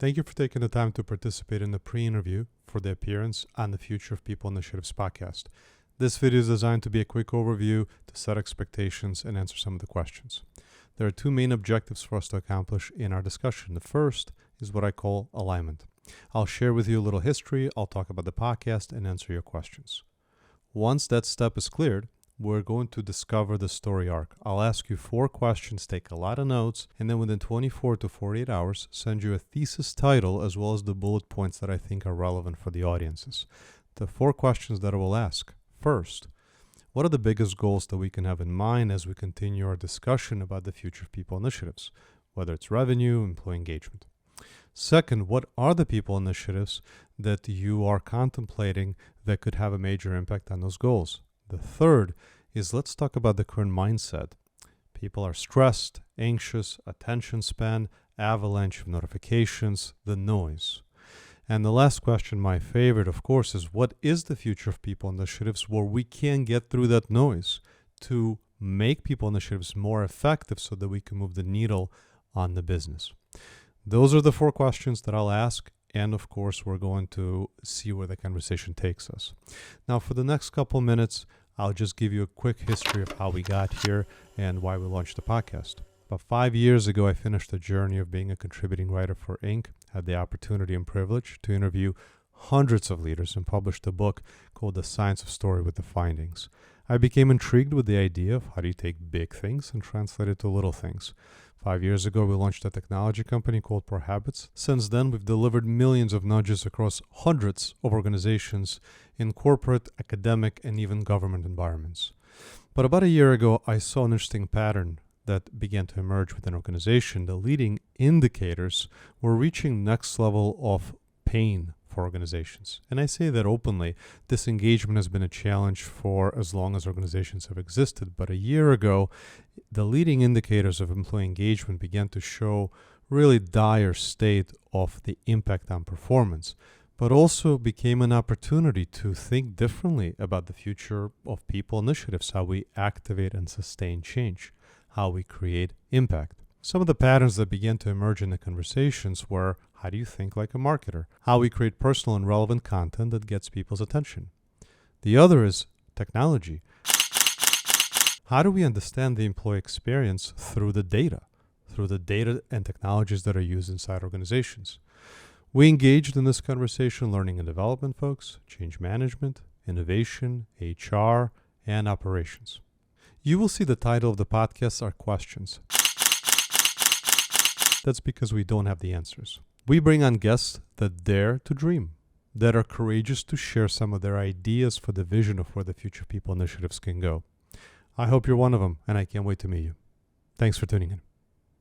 Thank you for taking the time to participate in the pre-interview for the appearance on the Future of People Initiatives podcast. This video is designed to be a quick overview to set expectations and answer some of the questions. There are two main objectives for us to accomplish in our discussion. The first is what I call alignment. I'll share with you a little history, I'll talk about the podcast, and answer your questions. Once that step is cleared, we're going to discover the story arc. I'll ask you 4 questions, take a lot of notes, and then within 24 to 48 hours, send you a thesis title as well as the bullet points that I think are relevant for the audiences. The 4 questions that I will ask. First, what are the biggest goals that we can have in mind as we continue our discussion about the Future of People initiatives, whether it's revenue, employee engagement? Second, what are the people initiatives that you are contemplating that could have a major impact on those goals? The third is let's talk about the current mindset. People are stressed, anxious, attention span, avalanche of notifications, the noise. And the last question, my favorite, of course, is what is the Future of People initiatives where we can get through that noise to make people initiatives more effective so that we can move the needle on the business? Those are the 4 questions that I'll ask. And of course, we're going to see where the conversation takes us. Now, for the next couple minutes, I'll just give you a quick history of how we got here and why we launched the podcast. About 5 years ago, I finished the journey of being a contributing writer for Inc., had the opportunity and privilege to interview hundreds of leaders and published a book called The Science of Story with the Findings. I became intrigued with the idea of how do you take big things and translate it to little things. 5 years ago, we launched a technology company called Pro Habits. Since then, we've delivered millions of nudges across hundreds of organizations in corporate, academic, and even government environments. But about a year ago, I saw an interesting pattern that began to emerge within an organization. The leading indicators were reaching next level of pain for organizations. And I say that openly. Disengagement has been a challenge for as long as organizations have existed. But a year ago, the leading indicators of employee engagement began to show really dire state of the impact on performance, but also became an opportunity to think differently about the future of people initiatives, how we activate and sustain change, how we create impact. Some of the patterns that began to emerge in the conversations were, how do you think like a marketer? How we create personal and relevant content that gets people's attention. The other is technology. How do we understand the employee experience through the data and technologies that are used inside organizations? We engaged in this conversation, learning and development folks, change management, innovation, HR, and operations. You will see the title of the podcast are questions. That's because we don't have the answers. We bring on guests that dare to dream, that are courageous to share some of their ideas for the vision of where the Future People initiatives can go. I hope you're one of them, and I can't wait to meet you. Thanks for tuning in.